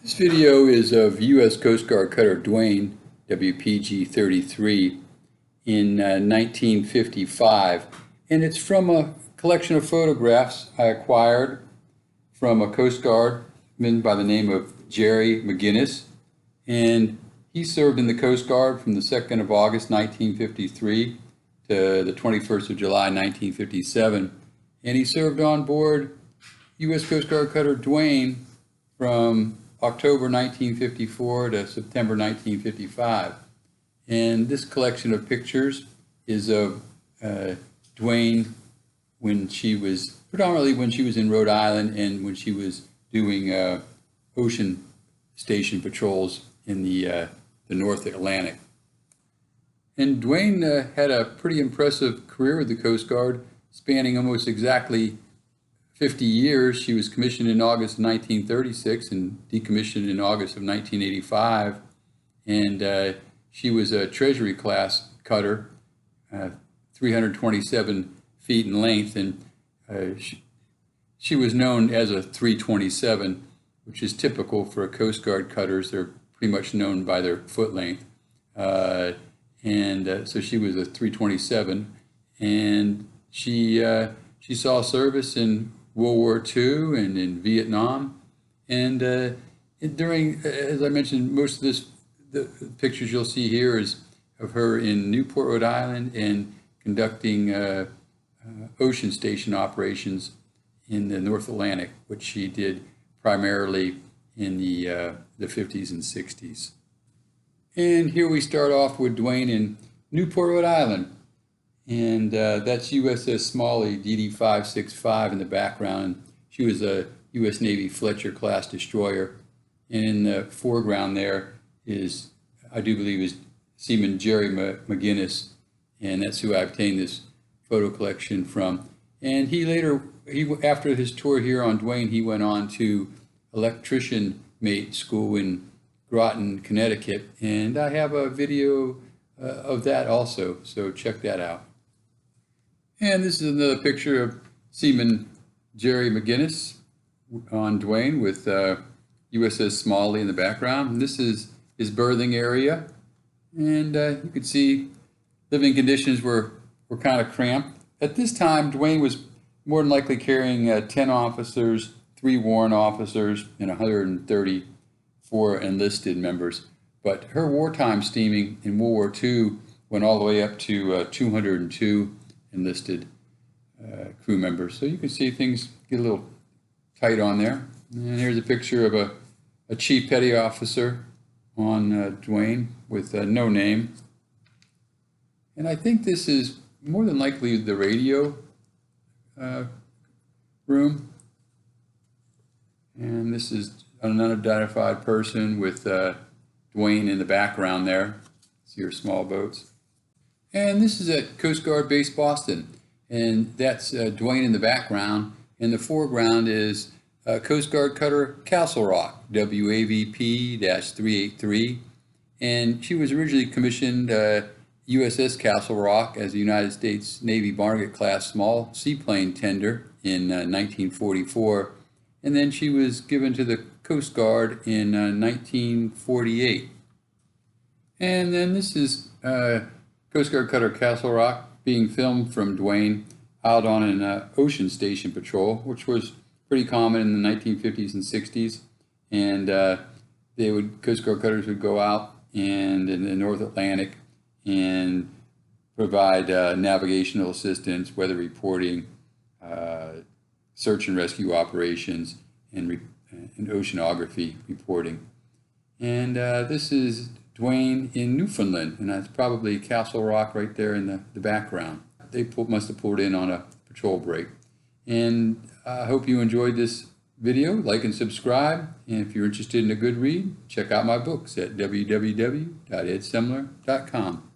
This video is of U.S. Coast Guard cutter Duane WPG-33 in 1955, and it's from a collection of photographs I acquired from a Coast Guardman by the name of Jerry McGinnis, and he served in the Coast Guard from the 2nd of August 1953 to the 21st of July 1957, and he served on board U.S. Coast Guard cutter Duane from October 1954 to September 1955. And this collection of pictures is of Duane predominantly when she was in Rhode Island and when she was doing ocean station patrols in the North Atlantic. And Duane had a pretty impressive career with the Coast Guard, spanning almost exactly 50 years. She was commissioned in August of 1936 and decommissioned in August of 1985. And she was a Treasury class cutter, 327 feet in length. And she was known as a 327, which is typical for Coast Guard cutters. They're pretty much known by their foot length. So she was a 327. And she saw service in World War II and in Vietnam, and during, as I mentioned, most of the pictures you'll see here is of her in Newport, Rhode Island, and conducting ocean station operations in the North Atlantic, which she did primarily in the 50s and 60s. And here we start off with Duane in Newport, Rhode Island. And that's USS Smalley DD-565 in the background. She was a U.S. Navy Fletcher class destroyer. And in the foreground there is, I do believe, is Seaman Jerry McGinnis. And that's who I obtained this photo collection from. And after his tour here on Duane, he went on to electrician mate school in Groton, Connecticut. And I have a video of that also, so check that out. And this is another picture of Seaman Jerry McGinnis on Duane with USS Smalley in the background. And this is his berthing area. And you can see living conditions were kind of cramped. At this time, Duane was more than likely carrying 10 officers, 3 warrant officers, and 134 enlisted members. But her wartime steaming in World War II went all the way up to 202 enlisted crew members. So you can see things get a little tight on there. And here's a picture of a chief petty officer on Duane with no name. And I think this is more than likely the radio room. And this is an unidentified person with Duane in the background there. See your small boats. And this is at Coast Guard Base Boston. And that's Duane in the background. In the foreground is Coast Guard cutter Castle Rock, WAVP-383. And she was originally commissioned USS Castle Rock as a United States Navy Barnegat class small seaplane tender in 1944. And then she was given to the Coast Guard in 1948. And then this is Coast Guard cutter Castle Rock being filmed from Duane out on an ocean station patrol, which was pretty common in the 1950s and 60s. And Coast Guard cutters would go out and in the North Atlantic and provide navigational assistance, weather reporting, search and rescue operations, and oceanography reporting. And this is Duane in Newfoundland, and that's probably Castle Rock right there in the background. They must have pulled in on a patrol break. And I hope you enjoyed this video. Like and subscribe. And if you're interested in a good read, check out my books at www.edsemler.com.